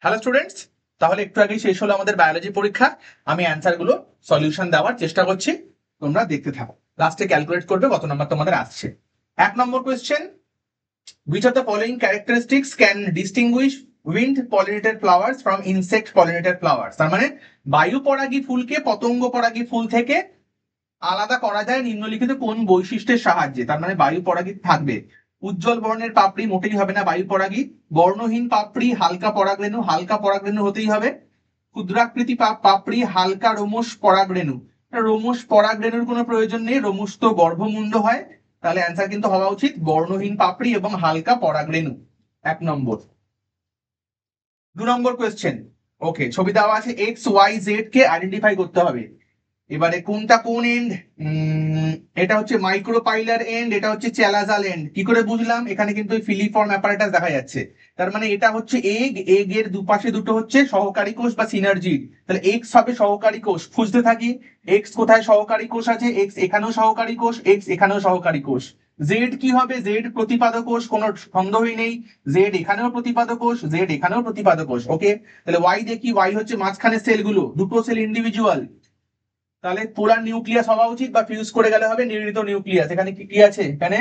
Hello students, তাহলে একটু আগেই শেষ হলো আমাদের বায়োলজি পরীক্ষা। আমি অ্যান্সার গুলো সলিউশন দেওয়ার চেষ্টা করছি, তোমরা দেখতে থাকো। লাস্টে ক্যালকুলেট করবে কত নাম্বার তোমাদের আসছে। 1 নম্বর question, which of the following characteristics can distinguish wind pollinated flowers from insect pollinated flowers? তার মানে বায়ু পরাগী ফুলকে পতঙ্গ পরাগী ফুল থেকে আলাদা করা যায় নিম্নলিখিত কোন বৈশিষ্ট্যের সাহায্যে? তার মানে বায়ু পরাগী থাকবে, উজ্জ্বল বর্ণের পাপড়ি মোটেই হবে না বায়ু পরাগী, বর্ণহীন পাপড়ি, হালকা পরাগরেণু হতেই হবে, ক্ষুদ্রাকৃতি পাপড়ি, হালকা রোমশ পরাগরেণু। রোমশ পরাগরেণুর কোনো প্রয়োজন নেই, রোমশ তো গর্ভমুণ্ড হয়, তাহলে অ্যান্সার কিন্তু হওয়া উচিত বর্ণহীন পাপড়ি এবং হালকা পরাগরেণু। 1 নম্বর। 2 নম্বর কোয়েশ্চেন, ওকে, ছবি দেওয়া আছে, এক্স ওয়াই জেড কে আইডেন্টিফাই করতে হবে। এবারে কোনটা কোন এন্ড? এটা হচ্ছে মাইক্রোপাইলার এন্ড, এটা হচ্ছে চ্যালাজাল এন্ড। কি করে বুঝলাম? এখানে কিন্তু ফিলিফর্ম অ্যাপারেটাস দেখা যাচ্ছে, তার মানে এটা হচ্ছে এগ এর দুপাশে দুটো হচ্ছে সহকারী কোষ বা সিনার্জি, তাহলে এক্স হবে সহকারী কোষ। খুঁজতে থাকি এক্স কোথায় সহকারী কোষ আছে, এক্স এখানেও সহকারী কোষ, এক্স এখানেও সহকারী কোষ। জেড কি হবে? জেড প্রতিপাদক কোষ, কোনো সন্দেহই নেই, জেড এখানেও প্রতিপাদক কোষ, জেড এখানেও প্রতিপাদক কোষ। ওকে, তাহলে ওয়াই দেখি, ওয়াই হচ্ছে মাঝখানে সেলগুলো, দুটো সেল ইন্ডিভিজুয়াল, তাহলে পোলার নিউক্লিয়াস হওয়া উচিত, বা ফিউজ করে গেলে হবে নির্ণীত নিউক্লিয়াস। এখানে কি কি আছে? এখানে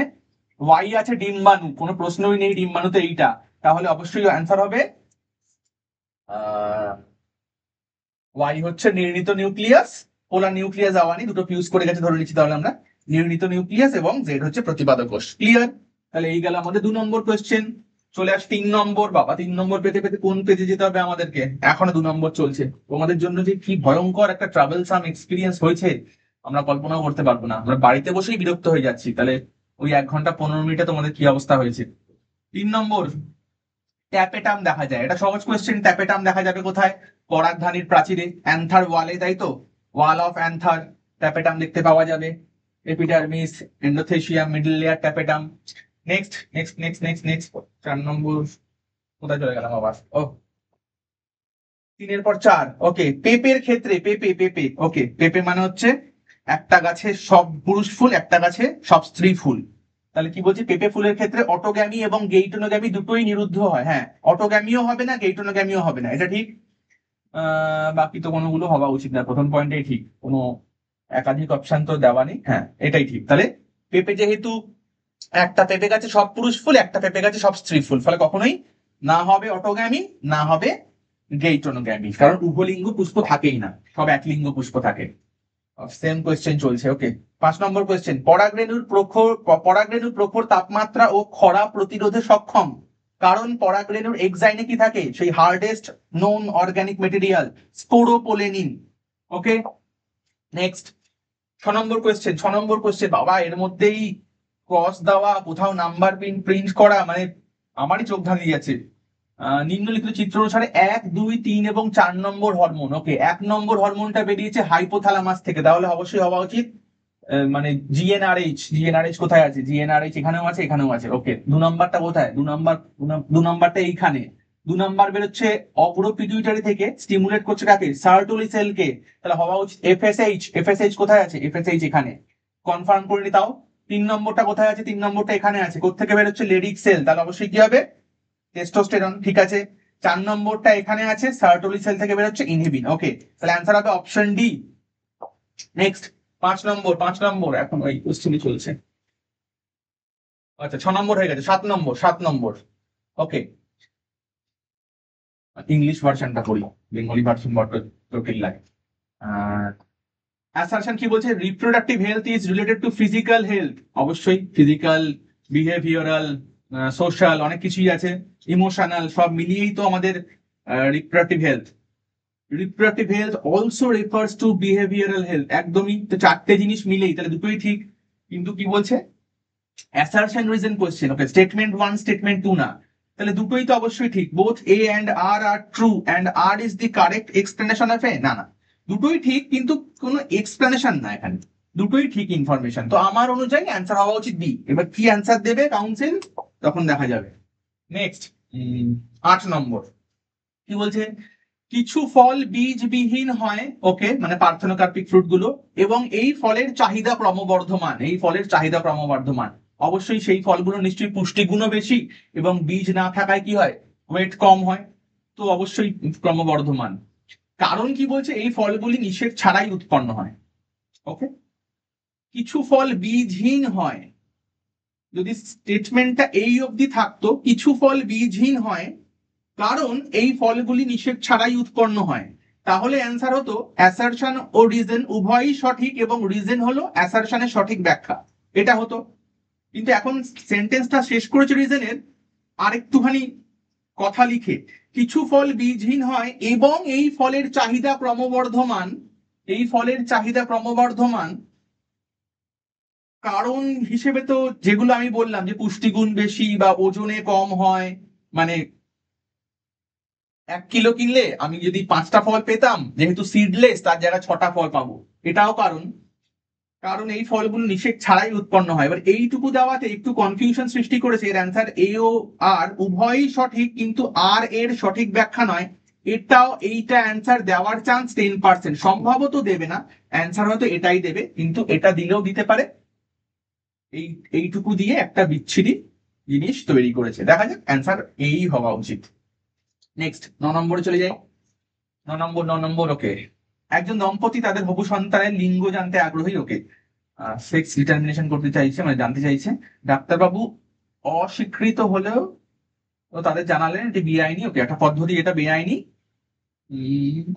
ওয়াই আছে ডিম্বাণু, কোনো প্রশ্নই নেই ডিম্বাণুতে এইটা, তাহলে অবশ্যই অ্যান্সার হবে ওয়াই হচ্ছে নির্ণীত নিউক্লিয়াস। পোলার নিউক্লিয়াস যাওয়ানি, দুটো ফিউজ করে গেছে ধরে নিচ্ছি, তাহলে আমরা নির্ণীত নিউক্লিয়াস, এবং জেড হচ্ছে প্রতিপাদক কোষ। ক্লিয়ার? তাহলে এই গেল আমাদের 2 নম্বর কোয়েশ্চেন। চলে আস 3 নম্বর। বাবা, 3 নম্বর পেতে পেতে কোন পেজে যেতে হবে আমাদেরকে? এখনো 2 নম্বর চলছে। তোমাদের জন্য যে কি ভয়ঙ্কর একটা ট্রাভেলসাম এক্সপিরিয়েন্স হয়েছে আমরা কল্পনাও করতে পারবো না। আমরা বাড়িতে বসেই বিরক্ত হয়ে যাচ্ছি, তাহলে ওই 1 ঘন্টা 15 মিনিটে তোমাদের কি অবস্থা হয়েছে? 3 নম্বর, ট্যাপেটাম দেখা যায়, এটা সহজ কোয়েশ্চেন। ট্যাপেটাম দেখা যাবে কোথায়? পরাগধানীর প্রাচীরে, অ্যান্থার ওয়ালে, তাই তো, ওয়াল অফ অ্যান্থার ট্যাপেটাম দেখতে পাওয়া যাবে। Epidermis, endothecium, middle layer tapetum. Next next next next next 4 number কোথায় চলে গেলাম আবার? ও, 3-এর পর 4। ওকে, পেঁপের ক্ষেত্রে, পেঁপে পেঁপে ওকে, পেঁপে মানে হচ্ছে একটা গাছে সব পুরুষ ফুল, একটা গাছে সব স্ত্রী ফুল। তাহলে কি বলছি? পেঁপে ফুলের ক্ষেত্রে অটোগ্যামি এবং গেইটোনোগ্যামি দুটোই নিরুদ্ধ হয়। হ্যাঁ, অটোগ্যামিও হবে না, গেইটোনোগ্যামিও হবে না, এটা ঠিক। বাকি তো কোনোগুলো হওয়া উচিত না, প্রথম পয়েন্টটাই ঠিক, কোনো একাধিক অপশন তো দেওয়া নেই। হ্যাঁ, এটাই ঠিক। তাহলে পেঁপে যেহেতু একটা পেঁপে গাছে সব পুরুষ ফুল, একটা পেঁপে গাছে সব স্ত্রী ফুল, ফলে কখনোই না হবে অটোগ্যামি, না হবে গেইটোনোগ্যামি, কারণ উভলিঙ্গ পুষ্প থাকেই না, সব একলিঙ্গ পুষ্প থাকে। সেম কোয়েশ্চেন চলছে। ওকে, 5 নম্বর কোয়েশ্চেন, পরাগরেণুর প্রখর তাপমাত্রা ও খরা প্রতিরোধে সক্ষম, কারণ পরাগরেণুর এক্সাইনে কি থাকে? সেই হার্ডেস্ট নোন অর্গানিক মেটেরিয়াল, স্পোরোপোলেনিন। ওকে, নেক্সট 6 নম্বর কোয়েশ্চেন। বাবা, এর মধ্যেই ক্রস দেওয়া, কোথাও নাম্বার প্রিন্ট করা, মানে আমারই চোখ ধাঁধিয়ে যাচ্ছে। নিম্নলিখিত চিত্র অনুসারে 1, 2, 3 এবং 4 নম্বর হরমোন। ওকে, 1 নম্বর হরমোনটা বেরিয়েছে হাইপোথ্যালামাস থেকে, তাহলে অবশ্যই হওয়া উচিত মানে জিএনআরএইচ। জিএনআরএইচ কোথায় আছে? জিএনআরএইচ এখানেও আছে, এখানেও আছে। ওকে, 2 নম্বরটা কোথায়? 2 নম্বরটা এইখানে। 2 নম্বর বেরোচ্ছে অগ্র পিটুইটারি থেকে, স্টিমুলেট করছে কাকে? সার্টোলি সেলকে, তাহলে হওয়া উচিত এফএসএইচ। এফএসএইচ কোথায় আছে? এফএসএইচ এখানে। কনফার্ম করে নি তাও। 3 নম্বরটা কোথায় আছে? 3 নম্বরটা এখানে আছে। কোথেকে বেরোচ্ছে? লেডিক সেল, তাহলে অবশ্যই কি হবে? টেস্টোস্টেরন। ঠিক আছে। 4 নম্বরটা এখানে আছে, সার্টোলি সেল থেকে বেরোচ্ছে ইনহিবিন। ওকে, তাহলে অ্যান্সার হবে অপশন ডি। নেক্সট 5 নম্বর এখন ওই কোশ্চেনই চলছে। আচ্ছা, 6 নম্বর হয়ে গেছে। 7 নম্বর। ওকে, ইংলিশ ভার্সনটা করি, বেঙ্গলি ভার্সন বড্ড জটিল লাগে। অ্যাসারশন কি বলছে? Reproductive health is related to physical health. অবশ্যই ফিজিক্যাল, বিহেভিয়ারাল, সোশ্যাল, অনেক কিছুই আছে, ইমোশনাল, সব মিলিয়েই তো আমাদের reproductive health. Reproductive health also refers to behavioural health. একদমই তো, 4টে জিনিস মিলেই, তাহলে দুটোই ঠিক। কিন্তু কি বলছে? Assertion reason question. Okay, statement 1 statement 2 না, তাহলে দুটোই তো অবশ্যই ঠিক। Both A and R are true and R is the correct explanation of A. না না, দুটোই ঠিক কিন্তু কোনো এক্সপ্লেনেশন না এখানে, দুটোই ঠিক ইনফরমেশন। তো আমার অনুযায়ী অ্যান্সার হওয়া উচিত বি। এবার কি অ্যান্সার দেবে কাউন্সিল, তখন দেখা যাবে। নেক্সট 8 নম্বর কি বলছে? কিছু ফল বীজবিহীন হয়, ওকে, মানে পার্থেনোকার্পিক ফ্রুট গুলো, এবং এই ফলের চাহিদা ক্রমবর্ধমান। এই ফলের চাহিদা ক্রমবর্ধমান, অবশ্যই সেই ফলগুলো নিশ্চয়ই পুষ্টিগুণও বেশি, এবং বীজ না থাকায় কি হয়? ওয়েট কম হয়। তো অবশ্যই ক্রমবর্ধমান। কারণ কি বলছে, এই ফলগুলি নিষেক ছাড়াই উৎপন্ন হয়। ওকে, কিছু ফল বীজহীন হয়, যদি স্টেটমেন্টটা এই অবধি থাকতো, কিছু ফল বীজহীন হয় কারণ এই ফলগুলি নিষেক ছাড়াই উৎপন্ন হয়, তাহলে অ্যান্সার হতো অ্যাসারশন ও রিজন উভয়ই সঠিক এবং রিজন হলো অ্যাসারশনের সঠিক ব্যাখ্যা, এটা হতো। কিন্তু এখন সেন্টেন্সটা শেষ করেছে রিজনের আরেকটুখানি কথা লিখে, কিছু ফল বীজহীন হয় এবং এই ফলের চাহিদা ক্রমবর্ধমান, এই ফলের চাহিদা ক্রমবর্ধমান কারণ হিসেবে তো যেগুলো আমি বললাম যে পুষ্টিগুণ বেশি বা ওজনে কম হয়, মানে 1 কিলো কিনলে আমি যদি 5টা ফল পেতাম, যেহেতু সিডলেস তার জায়গায় 6টা ফল পাবো, এটাও কারণ। কারণ এই ফলগুলো নিষেক ছাড়াই উৎপন্ন হয়। এবার এইটুকু দেওয়াতে একটু কনফিউশন সৃষ্টি করেছে, এর অ্যান্সার এ ও আর উভয়ই সঠিক, কিন্তু আর এর সঠিক ব্যাখ্যা নয়। এটাও, এইটা অ্যান্সার দেওয়ার চান্স 10%, সম্ভবত দেবে না, অ্যান্সার হয়তো এটাই দেবে, কিন্তু এটা দিলেও দিতে পারে। এইটুকু দিয়ে একটা বিচ্ছিরি জিনিস তৈরি করেছে, দেখা যাক, অ্যান্সার এই হওয়া উচিত। নেক্সট 9 নম্বরে চলে যাই। 9 নম্বর ওকে, একজন দম্পতি তাদের হবু সন্তানের লিঙ্গ জানতে আগ্রহী। ওকে, সেক্স ডিটারমিনেশন করতে চাইছে, মানে জানতে চাইছে। ডাক্তারবাবু অস্বীকৃত হলেও তাদের জানালেন এটি বেআইনি। ওকে, একটা পদ্ধতি, এটা বেআইনি।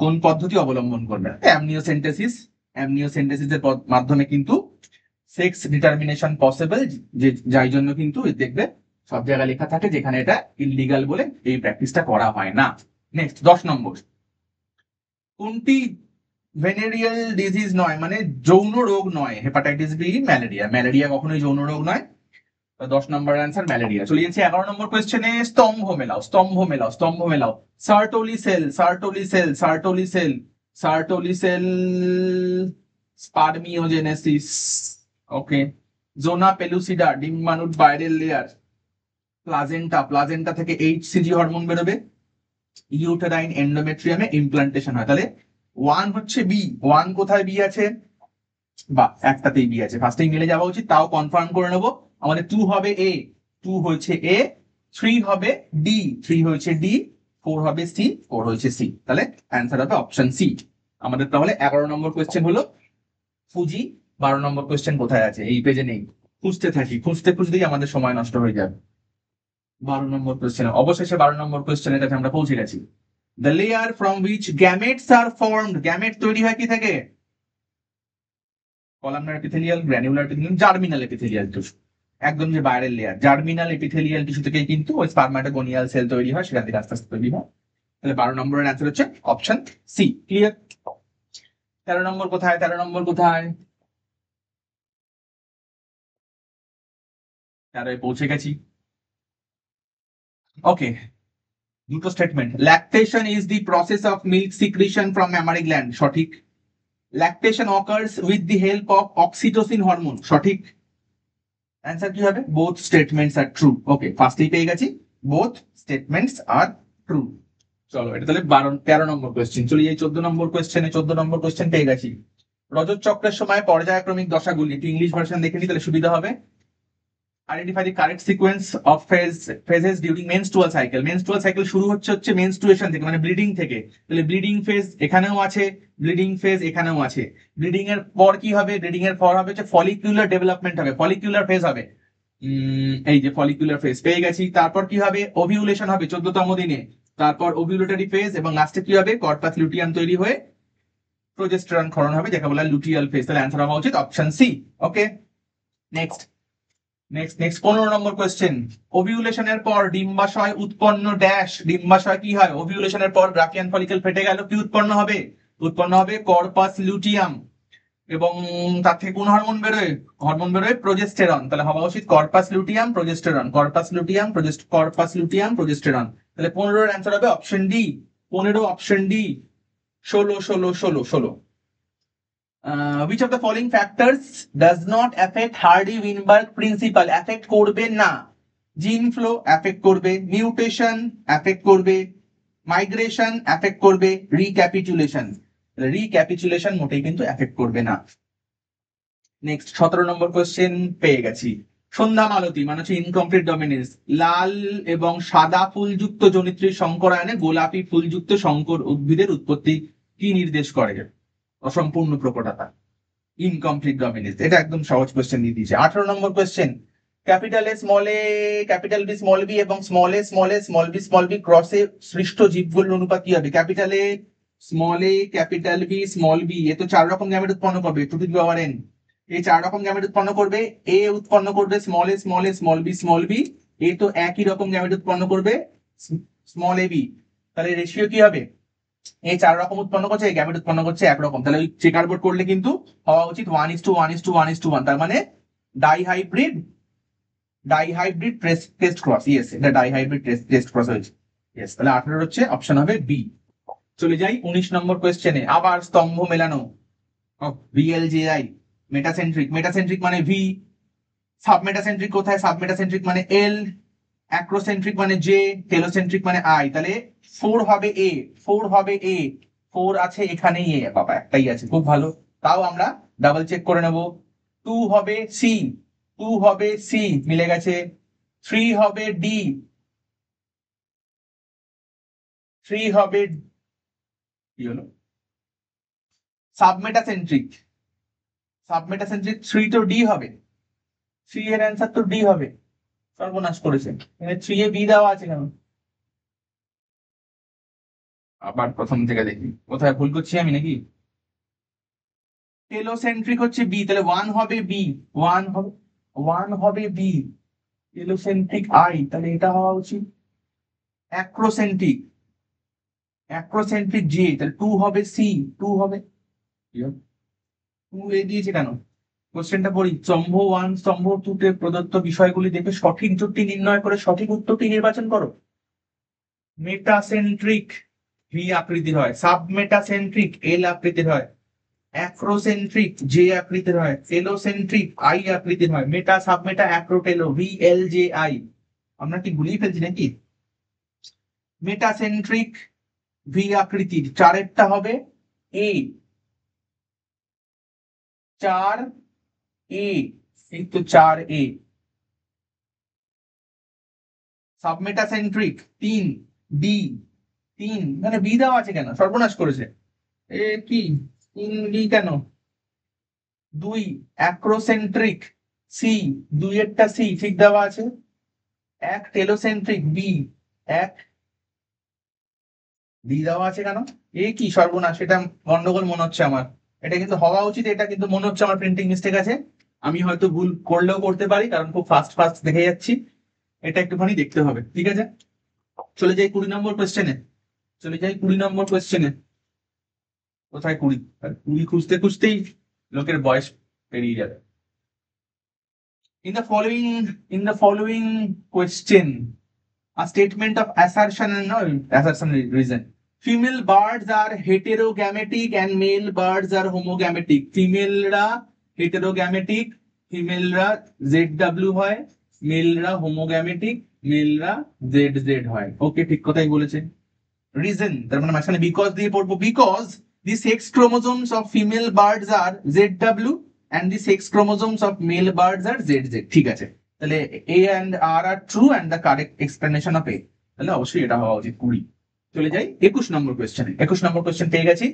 কোন পদ্ধতি অবলম্বন করবে? অ্যামনিওসেন্টেসিস। অ্যামনিওসেন্টেসিসের মাধ্যমে কিন্তু সেক্স ডিটারমিনেশন পসিবল, যে যাই জন্য কিন্তু দেখবে সব জায়গায় লেখা থাকে যেখানে এটা ইলিগাল বলে এই প্র্যাকটিসটা করা হয় না। নেক্সট 10 নম্বর, কোনটি ভেনেরিয়াল ডিজিজ নয়, মানে যৌন রোগ নয়? Hepatitis B, malaria. ম্যালেরিয়া কখনোই যৌন রোগ নয়। 10 নম্বর অ্যান্সার ম্যালেরিয়া। চলে যাচ্ছে 11 নম্বর কোয়েশ্চেনে। স্তম্ভ মেলাও, স্তম্ভ মেলাও, স্তম্ভ মেলাও। Sertoli cell, Sertoli cell, Sertoli cell, Sertoli cell, spermiogenesis. Okay, zona pellucida, ডিম্বাণুর বাইরের লেয়ার। প্লাজেন্টা, প্লাজেন্টা থেকে এইচসিজি হরমোন বেরোবে। ইউটেরাইন এন্ডোমেট্রিয়ামে ইমপ্লান্টেশন হয়। তাহলে 1 হচ্ছে বি। 1 কোথায় বি আছে? বা একটাতেই বি আছে, ফার্স্টেই মিলে যাওয়া উচিত, তাও কনফার্ম করে নেবো। আমাদের 2 হবে এ, 2 হয়েছে এ, 3 হবে ডি, 3 হয়েছে ডি, 4 হবে সি, 4 হয়েছে সি। তাহলে অ্যান্সার হবে অপশন সি আমাদের। তাহলে 11 নম্বর কোয়েশ্চেন হলো ফুজি। 12 নম্বর কোয়েশ্চেন কোথায় আছে? এই পেজে নেই, খুঁজতে থাকি, খুঁজতে খুঁজতেই আমাদের সময় নষ্ট হয়ে যাবে। 12 নম্বর কোয়েশ্চেন, অবশেষে 12 নম্বর কোয়েশ্চেনের কাছে আমরা পৌঁছে গেছি। The layer from which gametes are formed. Gamete তৈরি হয় কি থেকে? Columnar epithelial, granular epithelial, germinal epithelial tissue. একদম যে বাইরের লেয়ার, জার্মিনাল এপিথেলিয়াল টিস্যু থেকে কিন্তু ওই স্পারমাটোগোনিয়াল সেল তৈরি হয়, সেখান থেকে আস্তে আস্তে তৈরি হয়। তাহলে 12 নম্বরের অ্যান্সার হচ্ছে অপশন সি। ক্লিয়ার? 13 নম্বর কোথায়? 13 নম্বর কোথায়? 13 পৌঁছে গেছি। ওকে, দুটো statement. Lactation is the process of milk secretion from mammary gland, সঠিক। Lactation occurs with the help of oxytocin hormone, সঠিক। অ্যান্সার কি হবে? Both statements are true. Okay, ফার্স্টেই পেয়ে গেছি, বোথ স্টেটমেন্টস আর ট্রু। চলো, এটা তাহলে 13 নম্বর কোয়েশ্চেন। চলে যাই 14 নম্বর কোয়েশ্চেনে। 14 নম্বর কোয়েশ্চেন পেয়ে গেছি। রজত চক্রের সময় পর্যায়ক্রমিক দশাগুলি, একটু ইংলিশ ভার্সন দেখে নি তাহলে সুবিধা হবে। Identify the correct sequence of phases during menstrual cycle. Menstrual cycle শুরু হচ্ছে মেনস্ট্রুয়েশন থেকে, মানে ব্লিডিং থেকে। তাহলে ব্লিডিং ফেজ এখানেও আছে, ব্লিডিং ফেজ এখানেও আছে। ব্লিডিং এর পর কি হবে? ব্লিডিং এর পর হবে হচ্ছে ফলিকুলার ডেভেলপমেন্ট হবে, ফলিকুলার ফেজ হবে। এই যে ফলিকুলার ফেজ পেয়ে গেছি। তারপর কি হবে? ওভিউলেশন হবে 14তম দিনে। তারপর ওভিউলেটরি ফেজ, এবং লাস্টে কি হবে? কর্পাস লুটিয়াম তৈরি হয়ে প্রোজেস্টেরন ক্ষরণ হবে, যাকে বলা লুটিয়াল ফেজ। তাহলে অ্যান্সার হওয়া উচিত অপশন সি। ওকে, নেক্সট নেক্সট নেক্সট 15 নম্বর কোয়েশ্চেন। ওভিউলেশনের পর ডিম্বাশয় উৎপন্ন ড্যাশ। ডিম্বাশয় কি হয়? ওভিউলেশনের পর ব্রাকিয়ান ফলিকল ফেটে গেল, কি উৎপন্ন হবে? উৎপন্ন হবে কর্পাস লুটিয়াম, এবং তার থেকে কোন হরমোন বেরোয়? হরমোন বেরোয় প্রোজেস্টেরন। তাহলে হওয়া উচিত corpus luteum progesterone, corpus luteum corpus luteum progesterone. তাহলে 15 এর অ্যান্সার হবে option D. 15 option D. 16 16 16 16। which of the following factors does not affect Hardy-Weinberg principle? affect করবে না। জিন ফ্লো affect করবে, মিউটেশন affect করবে, মাইগ্রেশন affect করবে, রিক্যাপিচুলেশন। রিক্যাপিচুলেশন মোটেই কিন্তু affect করবে না। নেক্সট 17 নম্বর কোয়েশ্চেন পেয়ে গেছি। সন্ধ্যা মালতী মানে হচ্ছে ইনকমপ্লিট ডমিনেন্স। লাল এবং সাদা ফুলযুক্ত জনিত্রীর সংকরায়নে গোলাপি ফুলযুক্ত সংকর উদ্ভিদের উৎপত্তি কি নির্দেশ করে? অসম্পূর্ণ প্রকটতা, ইনকমপ্লিট ডমিনেন্স। এটা একদম সহজ কোয়েশ্চেন দিয়ে দিয়েছে। 18 number question, capital A small A capital B small B এবং স্মল এ স্মল বি ক্রসে সৃষ্ট জীবগুলোর অনুপাত কি হবে? Capital A small A capital B small B, এ তো 4 রকম গ্যামেট উৎপন্ন করবে, two to the power n। এই 4 রকম গ্যামেট উৎপন্ন করবে, এ উৎপন্ন করবে স্মল এ স্মল বি, এ তো একই রকম গ্যামেট উৎপন্ন করবে স্মল এ বি। তাহলে রেশিও কি হবে? এই 4 রকম উৎপন্ন করছে, এই গ্যামেট উৎপন্ন করছে একরকম, তাহলে ওই চেকার বোর্ড করলে কিন্তু হওয়া উচিত 1:1:1:1, তার মানে ডাইহাইব্রিড টেস্ট ক্রস। ইয়েস, এটা ডাইহাইব্রিড টেস্ট ক্রস হয়েছে। ইয়েস, তাহলে 18 হচ্ছে অপশন হবে বি। চলে যাই 19 নম্বর কোয়েশ্চেনে। আবার স্তম্ভ মেলানো, VLJI। মেটাসেন্ট্রিক মানে ভি, সাবমেটাসেন্ট্রিক কোথায়? সাবমেটাসেন্ট্রিক মানে এল, অ্যাক্রোসেন্ট্রিক মানে জে, টেলোসেন্ট্রিক মানে আই। তাহলে 4 হবে এ, 4 আছে এখানেই, এ বাবা একটাই আছে, খুব ভালো। তাও আমরা ডাবল চেক করে নেব। 2 হবে সি, 2 হবে সি, মিলে গেছে। 3 হবে ডি, 3 হবে, কি হলো? সাবমেটাসেন্ট্রিক 3 তো ডি হবে, 3 এর অ্যান্সার তো ডি হবে। সর্বনাশ করেছে, 3 এ বি দেওয়া আছে কেন? আবার প্রথম থেকে দেখি কোথায় ভুল করছি আমি নাকি। টেলোসেন্ট্রিক হচ্ছে বি, তাহলে 1 হবে বি, 1 হবে বি। টেলোসেন্ট্রিক আই, তাহলে এটা হওয়া উচিত অ্যাক্রোসেন্ট্রিক জে, তাহলে 2 হবে সি, 2 হবে। 2 এ দিয়েছে কেন? কোশ্চেনটা পড়ি। স্তম্ভ 1 স্তম্ভ 2 তে প্রদত্ত বিষয়গুলি দেখে সঠিক জোটটি নির্ণয় করে সঠিক উত্তরটি নির্বাচন করো। মেটাসেন্ট্রিক ভি আকৃতির হয়, সাবমেটাসেন্ট্রিক এল আকৃতির হয়, অ্যাক্রোসেন্ট্রিক জে আকৃতির হয়, টেলোসেন্ট্রিক আই আকৃতির হয়। মেটা সাবমেটা অ্যাক্রোটেলো VLJI। আমরা কি ভুলিয়ে ফেলছি নাকি? মেটাসেন্ট্রিক ভি আকৃতির, চারেরটা হবে এ, 4 এ, এই তো 4 এ। সাবমেটাসেন্ট্রিক 3 বি, 3 মানে বি দেওয়া আছে কেন? সর্বনাশ করেছে। এ কি 3 বি কেন? 2 অ্যাক্রোসেন্ট্রিক সি, 2 এরটা সি ঠিক দেওয়া আছে। 1 টেলোসেন্ট্রিক বি, 1 বি দেওয়া আছে কেন? এ কি সর্বনাশ, এটা গন্ডগোল মনে হচ্ছে আমার। এটা কিন্তু হওয়া উচিত, এটা কিন্তু মনে হচ্ছে আমার প্রিন্টিং মিস্টেক আছে। আমি হয়তো ভুল করলেও করতে পারি, কারণ খুব ফাস্ট দেখে যাচ্ছি। এটা একটুখানি দেখতে হবে, ঠিক আছে। চলে যাই 20 নম্বর কোয়েশ্চেনে। কোথায় 20? 20 খুঁজতে খুঁজতেই লোকের বয়স পেরিয়ে যাবে। In the following question, a statement of assertion and no assertion reason. Female birds are heterogametic and male birds are homogametic. Female ra heterogametic, female ra ZW হয়, male ra homogametic, male ra ZZ হয়। ওকে, ঠিক কথাই বলেছে। Reason তার মানে মাঝখানে because দিয়ে পড়বো। Because the sex chromosomes of female birds are ZW and the sex chromosomes of male birds are ZZ। ঠিক আছে, তাহলে A and R are true and the correct explanation of A। তাহলে অবশ্যই এটা হওয়া উচিত 20। চলে যাই 21 নম্বর কোয়েশ্চেনে। 21 নম্বর কোয়েশ্চেন পেয়ে গেছি।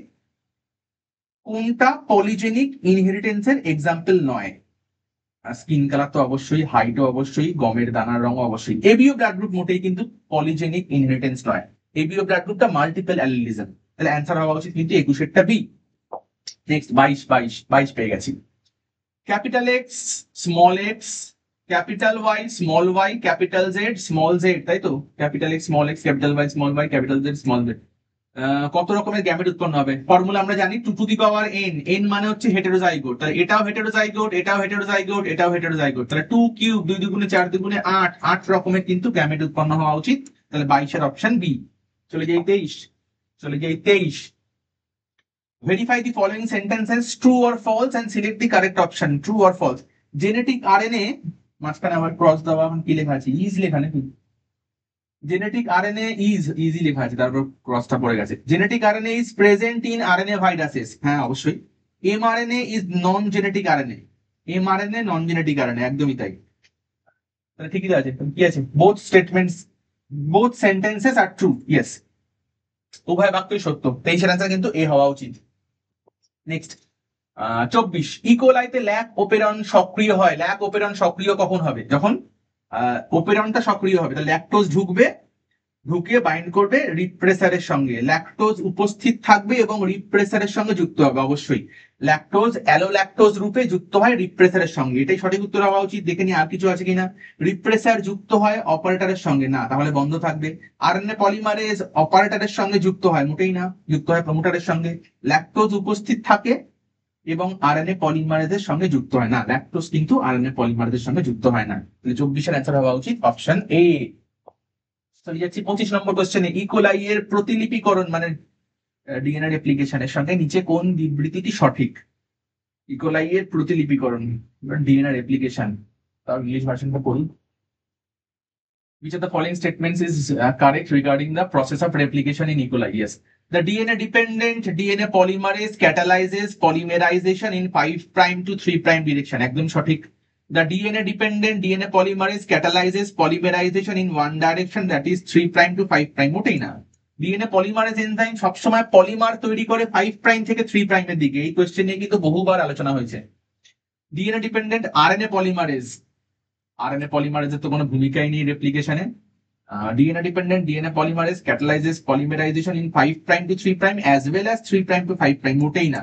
কোনটা পলিজেনিক ইনহেরিটেন্সের এক্সাম্পল নয়? স্কিন কালার তো অবশ্যই, হাইটও অবশ্যই, গমের দানার রঙ অবশ্যই। এবিও ব্লাড গ্রুপ মোটেই কিন্তু পলিজেনিক ইনহেরিটেন্স নয়। এবিও ব্লাড গ্রুপটা মাল্টিপল অ্যালিলিজম, তাহলে অ্যান্সার হওয়া উচিত কিন্তু 21 বি। নেক্সট 22 পেয়ে গেছি। Capital X small X, capital Y small Y, capital Z small Z, তাই তো? Capital X small X, capital Y small Y, capital Z small Z. কত রকমের গ্যামেট উৎপন্ন হবে? ফর্মুলা আমরা জানি 2 to the power n। n মানে হচ্ছে হেটেরোজাইগোট, তাহলে এটাও হেটেরোজাইগোট, এটাও হেটেরোজাইগোট, এটাও হেটেরোজাইগোট। তাহলে 2 কিউব 2 দুগুণে 4 দুগুণে 8, 8 রকমের কিন্তু গ্যামেট উৎপন্ন হওয়া উচিত। তাহলে 22 এর অপশন বি। চলে যাই 23। Verify the following sentences true or false and select the correct option. True or false. Genetic RNA, মাঝখানে আমার ক্রস দেওয়া, এখন কি লেখা আছে? ইজ লেখা নাকি? জেনেটিক আরএনএ ইজি লেখা আছে, তারপর ক্রসটা পড়ে গেছে। Genetic RNA is present in RNA viruses, হ্যাঁ অবশ্যই। MRNA is non genetic RNA, mRNA non genetic RNA, একদমই তাই। তাহলে ঠিকই আছে, কি আছে, both sentences are true, yes, উভয় বাক্যই সত্য। 23-এর অ্যান্সার কিন্তু এ হওয়া উচিত। নেক্সট 24, ইকোলাইতে ল্যাক ওপেরন সক্রিয় হয়। ল্যাক ওপেরন সক্রিয় কখন হবে? যখন ওপেরনটা সক্রিয় হবে, তাহলে ল্যাকটোজ ঢুকে বাইন্ড করবে রিপ্রেসারের সঙ্গে, ল্যাকটোজ উপস্থিত থাকবে এবং রিপ্রেসারের সঙ্গে যুক্ত হবে। অবশ্যই ল্যাকটোজ অ্যালোল্যাকটোজ রূপে যুক্ত হয় রিপ্রেসারের সঙ্গে, এটাই সঠিক উত্তর হওয়া উচিত। দেখে নি আর কিছু আছে কিনা। রিপ্রেসার যুক্ত হয় অপারেটরের সঙ্গে, না, তাহলে বন্ধ থাকবে। আরএনএ পলিমারেজ অপারেটরের সঙ্গে যুক্ত হয়, মোটেই না, যুক্ত হয় প্রমোটারের সঙ্গে। ল্যাকটোজ উপস্থিত থাকে এবং আরএনএ পলিমারেজের সঙ্গে যুক্ত হয় না, ল্যাকটোজ কিন্তু আরএনএ পলিমারেজের সঙ্গে যুক্ত হয় না। তাহলে 24-এর অ্যান্সার হওয়া উচিত অপশন এ। চলে যাচ্ছি 25 নম্বর কোশ্চেনে। ইকোলাই এর প্রতিলিপিকরণ মানে ডিএনএ রেপ্লিকেশনের সঙ্গে নিচে কোন বিবৃতিটি সঠিক? ইকোলাই এর প্রতিলিপিকরণ ডিএনএ রেপ্লিকেশন, তার ইংলিশ ভার্সনটা পড়ুন। Which of the following statements is correct regarding the process of replication in E. coli? Yes. The DNA-dependent DNA polymerase catalyzes polymerization in 5' to 3' direction. একদম সঠিক। The DNA-dependent DNA polymerase catalyzes polymerization in one direction, that is 3' to 5'. মোটেই না। DNA polymerase enzyme সবসময় polymer তৈরি করে 5' থেকে 3' এর দিকে। এই কোয়েশ্চেন নিয়ে কিন্তু বহুবার আলোচনা হয়েছে। DNA-dependent RNA polymerase, আরএনএ পলিমারেজের তো কোনো ভূমিকাই নেই রেপ্লিকেশনে। DNA dependent DNA polymerase catalyses polymerization in 5' to 3' as well as 3' to 5', মোটেই না।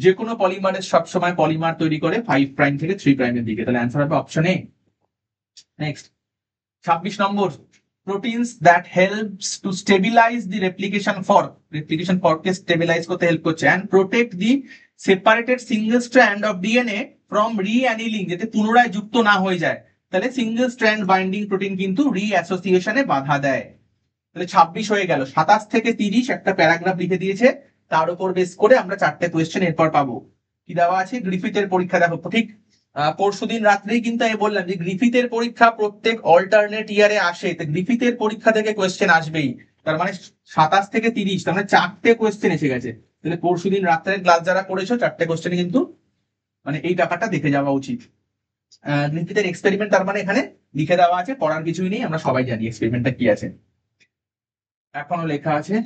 যে কোনো পলিমারেজ সবসময় পলিমার তৈরি করে 5' থেকে 3' এর দিকে, তাহলে অ্যান্সার হবে option A. Next 26 number, proteins that helps to stabilize the replication ফর্ককে স্টেবিলাইজ করতে হেল্প করছে and protect the separated single strand of DNA from reannealing, যাতে পুনরায় যুক্ত না হয়ে যায়, তাহলে সিঙ্গেল স্ট্র্যান্ড বাইন্ডিং প্রোটিন কিন্তু রিঅ্যাসোসিয়েশনে বাধা দেয়। তাহলে 26 হয়ে গেল। 27 থেকে 30 একটা প্যারাগ্রাফ লিখে দিয়েছে, তার উপর বেস করে আমরা 4টে কোয়েশ্চেন এরপর পাবো। কি দেওয়া আছে? গ্রিফিথের পরীক্ষা। দেখো ঠিক পরশুদিন রাত্রেই কিন্তু আমি বললাম যে গ্রিফিথের পরীক্ষা প্রত্যেক অল্টারনেট ইয়ারে আসে, তো গ্রিফিথের পরীক্ষা থেকে কোয়েশ্চেন আসবেই। তার মানে 27 থেকে 30, তার মানে 4টে কোয়েশ্চেন এসে গেছে। তাহলে পরশুদিন রাত্রের ক্লাস যারা করেছো 4টে কোয়েশ্চেন কিন্তু মানে এই ব্যাপারটা দেখে যাওয়া উচিত। গ্রিফিথের এক্সপেরিমেন্ট তার মানে এখানে লিখে দেওয়া আছে, পড়ার কিছুই নেই, আমরা সবাই জানি এক্সপেরিমেন্টটা কি আছে। এখনো লেখা আছে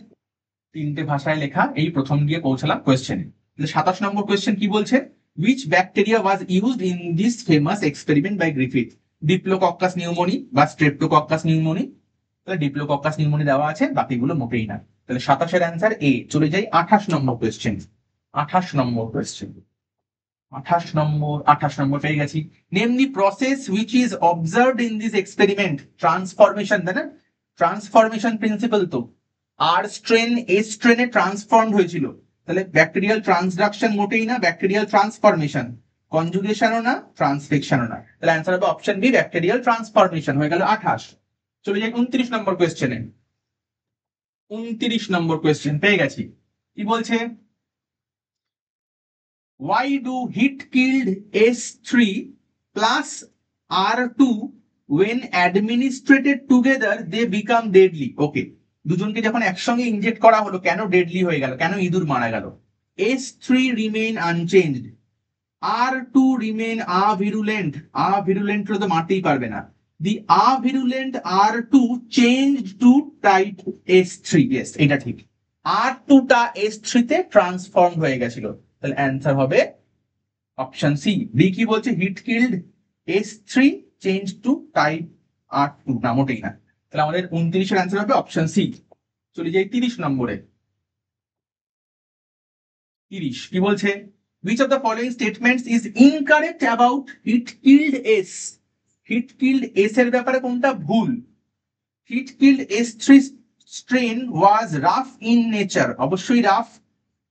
3টে ভাষায় লেখা, এই প্রথম গিয়ে পৌঁছালাম কোয়েশ্চেনে। 27 নম্বর কোয়েশ্চেন কি বলছে? Which bacteria was used in this famous experiment by Griffith? Diplococcus pneumoniae বা স্ট্রেপ্টোকক্কাস নিউমোনি। তাহলে ডিপ্লোকক্কাস নিউমোনি দেওয়া আছে, বাকিগুলো মোটেই না। তাহলে 27-এর অ্যান্সার এ। চলে যাই 28 নম্বর কোয়েশ্চেন। 28 নম্বর কোয়েশ্চেন, 28 নম্বর পেয়ে গেছি। Name the process which is observed in this experiment. Transformation, তাই না? ট্রান্সফরমেশন প্রিন্সিপাল তো। আর স্ট্রেন এস স্ট্রেনে ট্রান্সফর্ম হয়েছিল, তাহলে ব্যাকটেরিয়াল ট্রান্সডাকশন মোটেই না, ব্যাকটেরিয়াল ট্রান্সফরমেশন, কনজুগেশনও না, ট্রান্সফেকশনও না। তাহলে অ্যান্সার হবে অপশন বি, ব্যাকটেরিয়াল ট্রান্সফরমেশন। হয়ে গেল 28। চলে যাই 29 নম্বর কোয়েশ্চেনে। 29 নম্বর কোয়েশ্চেন পেয়ে গেছি। কি বলছে? Why do heat-killed S3 plus R2 when administered together they become deadly? Okay, দুজনকে যখন একসঙ্গে ইনজেক্ট করা হলো কেন ডেডলি হয়ে গেল, কেন ইঁদুর মারা গেল? S3 remain unchanged, R2 remain avirulent, avirulent হলে তো মারতেই পারবে না। The avirulent R2 changed to type S3, yes এটা ঠিক, R2 টা S3 তে ট্রান্সফর্ম হয়ে গেছিল। তাহলে অ্যান্সার হবে অপশন সি। বি কি বলছে? Heat killed S3 change to type R2, না মোটেই না। তাহলে আমাদের 29-এর অ্যান্সার হবে অপশন সি। চলে যাই 30 নম্বরে। 30 কি বলছে? Which of the following statements is incorrect about heat killed S? Heat killed S এর ব্যাপারে কোনটা ভুল? Heat killed S3 strain was rough in nature, অবশ্যই রাফ,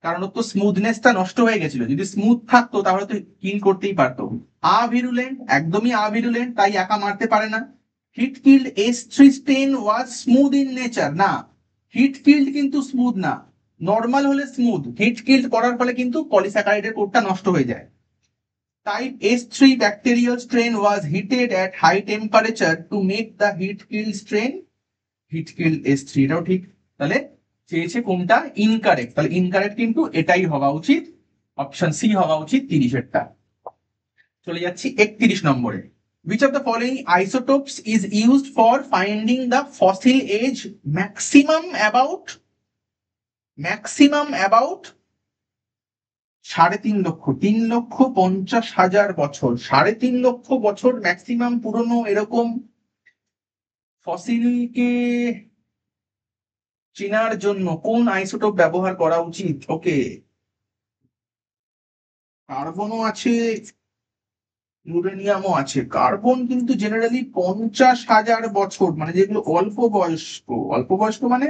কারণ তো স্মুথনেসটা নষ্ট হয়ে গেছিল, যদি স্মুথ থাকতো তাহলে তো কিল করতেই পারতো। আভিরুলেন্ট, একদমই আভিরুলেন্ট, তাই একা মারতে পারে না। Heat killed S3 strain was smooth in nature, না, হিট কিল্ড কিন্তু স্মুথ না, নর্মাল হলে স্মুথ, হিট কিল্ড করার ফলে কিন্তু পলিস্যাকারাইডের কোডটা নষ্ট হয়ে যায়। Type S3 bacterial strain was heated at high temperature to make the heat killed strain, heat killed S3, এটাও ঠিক। তাহলে চেয়েছে কোনটা ইনকারেক্ট, তাহলে ইনকারেক্ট কিন্তু এটাই হওয়া উচিত, অপশন সি হওয়া উচিত 30-এরটা। চলে যাচ্ছি 31 নম্বরে। which of the following isotopes is used for finding the fossil age maximum about 3,50,000 বছর, 3,50,000 বছর ম্যাক্সিমাম পুরনো এরকম ফসিলকে চেনার জন্য কোন আইসোটোপ ব্যবহার করা উচিত? ওকে, কার্বনও আছে, ইউরেনিয়ামও আছে। কার্বন কিন্তু জেনারেলি 50,000 বছর, মানে যেগুলো অল্প বয়স্ক মানে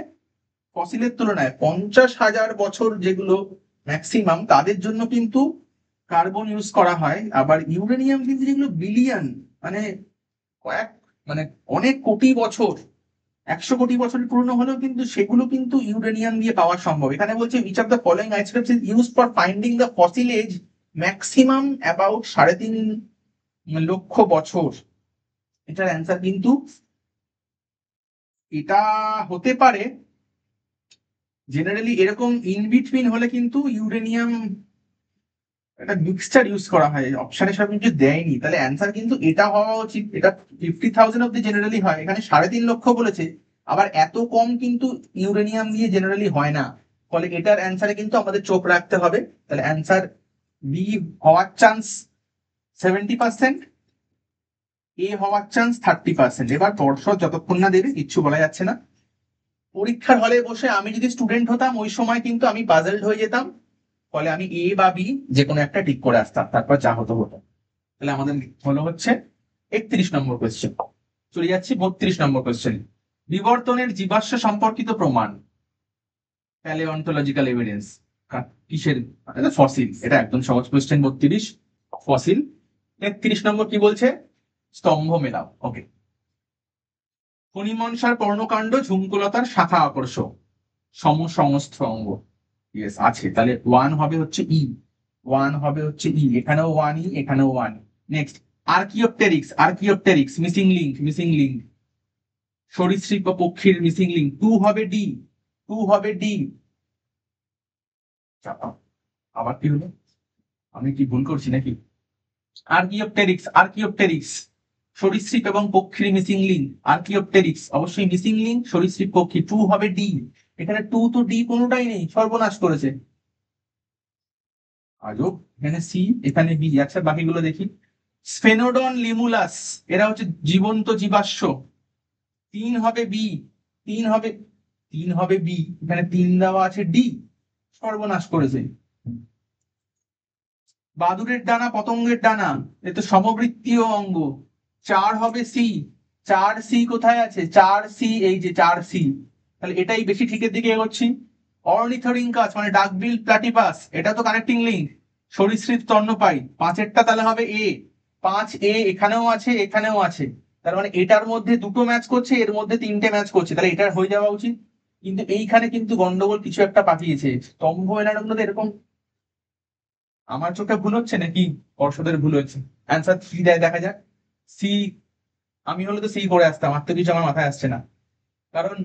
ফসিলের তুলনায় 50,000 বছর যেগুলো ম্যাক্সিমাম, তাদের জন্য কিন্তু কার্বন ইউজ করা হয়। আবার ইউরেনিয়াম কিন্তু যেগুলো বিলিয়ন, মানে কয়েক, মানে অনেক কোটি বছর, 100 কোটি বছরের পুরনো হলেও কিন্তু সেগুলো কিন্তু ইউরেনিয়াম দিয়ে পাওয়া সম্ভব। এখানে বলছে which of the following isotopes is used for finding the fossil age maximum about 3.5 লক্ষ বছর। এটার অ্যান্সার কিন্তু এটা হতে পারে জেনারেলি এরকম ইন বিটুইন হলে কিন্তু ইউরেনিয়াম একটা মিক্সচার ইউজ করা হয়, অপশনের সব কিছু দেয়নি, তাহলে অ্যান্সার কিন্তু এটা হওয়া উচিত। এটা 50,000 অব্দি জেনারেলি হয়, এখানে 3.5 লক্ষ বলেছে, আবার এত কম কিন্তু ইউরেনিয়াম দিয়ে জেনারেলি হয় না, ফলে এটার অ্যান্সারে কিন্তু আমাদের চোখ রাখতে হবে। তাহলে অ্যান্সার বি হওয়ার চান্স 70%, এ হওয়ার চান্স 30%। এবার পর্ষদ যতক্ষণ না দেবে কিচ্ছু বলা যাচ্ছে না। পরীক্ষার হলে বসে আমি যদি স্টুডেন্ট হতাম ওই সময় কিন্তু আমি পাজলড হয়ে যেতাম, ফলে আমি এ বা বি যে কোনো একটা ঠিক করে আসতাম, তারপর যা হতো হতো। তাহলে আমাদের হলো হচ্ছে 31 নম্বর কোয়েশ্চেন। চলে যাচ্ছি 32 নম্বর কোয়েশ্চেন। বিবর্তনের জীবাশ্ম সম্পর্কিত প্রমাণ, প্যালিওন্টোলজিক্যাল এভিডেন্স কিসের? ফসিল। এটা একদম সহজ কোয়েশ্চেন 32, ফসিল। 33 নম্বর কি বলছে? স্তম্ভ মেলাও। ওকে, ফণিমনসার পর্ণকাণ্ড ঝুমকুলতার শাখা আকর্ষ সমসংস্থ অঙ্গ। ইয়েস আছে, তাহলে 1 হবে হচ্ছে ই, 1 হবে হচ্ছে ই, এখানেও 1 ই, এখানেও 1। নেক্সট, আর্কিওপটেরিক্স মিসিং লিঙ্ক, সরীসৃপ বা পক্ষীর মিসিং লিঙ্ক, 2 হবে ডি, 2 হবে ডি। আবার কি হলো, আমি কি ভুল করছি নাকি? আর্কিওপটেরিক্স সরীসৃপ এবং পক্ষীর মিসিং লিঙ্ক, আর্কিওপটেরিক্স অবশ্যই মিসিং লিঙ্ক, সরীসৃপ পক্ষী। 2 হবে ডি, এখানে 2 তো ডি কোনোটাই নেই, সর্বনাশ করেছে আজব। এখানে সি, এখানে বি। আচ্ছা বাকিগুলো দেখি। স্ফেনোডন লিমুলাস, এরা হচ্ছে জীবন্ত জীবাশ্ম, 3 হবে বি, 3 হবে বি, এখানে 3 দেওয়া আছে ডি, সর্বনাশ করেছে। বাদুড়ের ডানা পতঙ্গের ডানা, এ তো সমবৃত্তীয় অঙ্গ, 4 হবে সি, 4 সি কোথায় আছে? 4 সি, এই যে 4 সি, তাহলে এটাই বেশি ঠিকের দিকে এগোচ্ছি। অর্নিথরিংকাস মানে ডাকবিল প্লাটিপাস, এটা তো কানেক্টিং লিঙ্ক, সরীসৃপ স্তন্যপায়ী, 5এরটা তাহলে হবে এ, 5 এ, এখানেও আছে এখানেও আছে, তার মানে এটার মধ্যে দুটো ম্যাচ করছে, এর মধ্যে 3টে ম্যাচ করছে, তাহলে এটার হয়ে যাওয়া উচিত। কিন্তু এইখানে কিন্তু গন্ডগোল কিছু একটা পাঠিয়েছে, স্তম্ভ এনার এরকম। আমার চোখে ভুল হচ্ছে নাকি পর্ষদের ভুল হচ্ছে? অ্যান্সার সি দেয়, দেখা যাক। সি, আমি হলে তো সি করে আসতাম, আর তো কিছু আমার মাথায় আসছে না। কারণ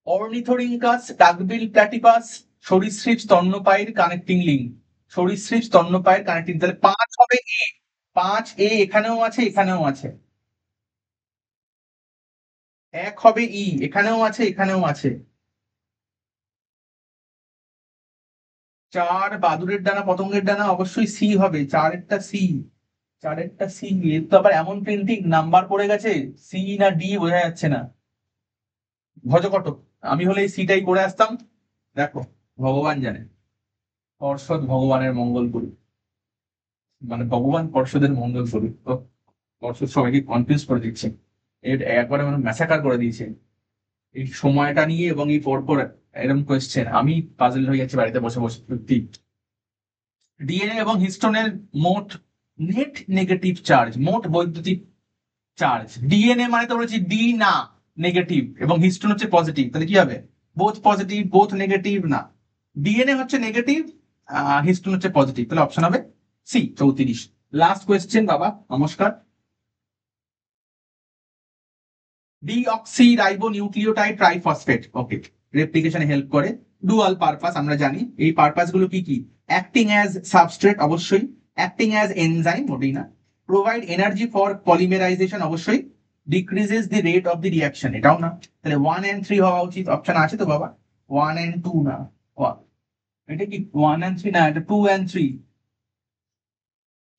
অর্নিথোরিঙ্কাস ডাকবিল প্ল্যাটিপাস সরীসৃপ স্তন্যপায়ীর কানেক্টিং লিঙ্ক, সরীসৃপ স্তন্যপায়ীর কানেক্টিং, তাহলে 5 হবে এ, 5 এ, এখানেও আছে এখানেও আছে। 1 হবে ই, এখানেও আছে এখানেও আছে। 4 বাদুড়ের ডানা পতঙ্গের ডানা, অবশ্যই সি হবে, 4এরটা সি, 4এরটা সি। এর তো আবার এমন প্রিন্টিং নাম্বার পড়ে গেছে, সি না ডি বোঝা যাচ্ছে না, ভজকটক। আমি হলে এই সিটাই করে আসতাম। দেখো, ভগবান জানে, পর্ষদ ভগবানের মঙ্গল করুক, মানে ভগবান পর্ষদের মঙ্গল করুক। তো পর্ষদ সবাইকে কনফিউজ করে দিচ্ছে, এটা একবারে মানে ম্যাসাকার করে দিয়েছে এই সময়টা নিয়ে, এবং এই পরপর এরকম কোয়েশ্চেন, আমি পাজল হয়ে যাচ্ছি বাড়িতে বসে বসে সত্যি। ডিএনএ এবং হিস্টোনের মোট নেট নেগেটিভ চার্জ, মোট বৈদ্যুতিক চার্জ, ডিএনএ মানে তো বলেছি ডি না নেগেটিভ, এবং হিস্টোন হচ্ছে পজিটিভ, তাহলে কি হবে? বোথ পজিটিভ, বোথ নেগেটিভ না, ডিএনএ হচ্ছে নেগেটিভ, হিস্টোন হচ্ছে পজিটিভ, তাহলে অপশন হবে সি 34। লাস্ট কোয়েশ্চেন বাবা, নমস্কার। ডিঅক্সি রাইবো নিউক্লিওটাইড ট্রাইফসফেট, ওকে, রেপ্লিকেশনে হেল্প করে, ডুয়াল পারপাস আমরা জানি। এই পারপাস গুলো কি কি? অ্যাক্টিং অ্যাজ সাবস্ট্রেট, অবশ্যই, অ্যাক্টিং অ্যাজ এনজাইম, মোটেই না, প্রোভাইড এনার্জি ফর পলিমারাইজেশন, অবশ্যই decreases the rate of the reaction, এটাও না। তাহলে 1 and 3 হওয়া উচিত, অপশন আছে তো বাবা, 1 and 2 না, এটা কি 1 and 3 না, এটা 2 and 3,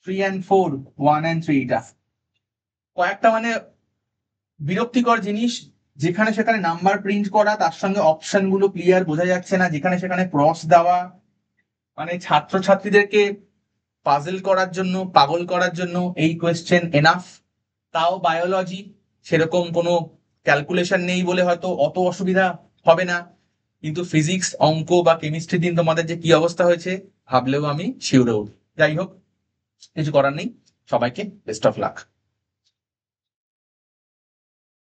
3 and 4, 1 and 3, এটা কয়েকটা মানে বিরক্তিকর জিনিস, যেখানে সেখানে নাম্বার প্রিন্ট করা, তার সঙ্গে অপশন গুলো ক্লিয়ার বোঝা যাচ্ছে না, যেখানে সেখানে ক্রস দেওয়া, মানে ছাত্রছাত্রীদেরকে পাজল করার জন্য, পাগল করার জন্য এই কোয়েশ্চেন এনাফ। তাও বায়োলজি সেরকম কোনো ক্যালকুলেশন নেই বলে হয়তো অত অসুবিধা হবে না, কিন্তু ফিজিক্স, অঙ্ক বা কেমিস্ট্রি দিন তোমাদের যে কি অবস্থা হয়েছে ভাবলেও আমি শিউরে উঠি। যাই হোক, কিছু করার নেই, সবাইকে বেস্ট অফ লাক।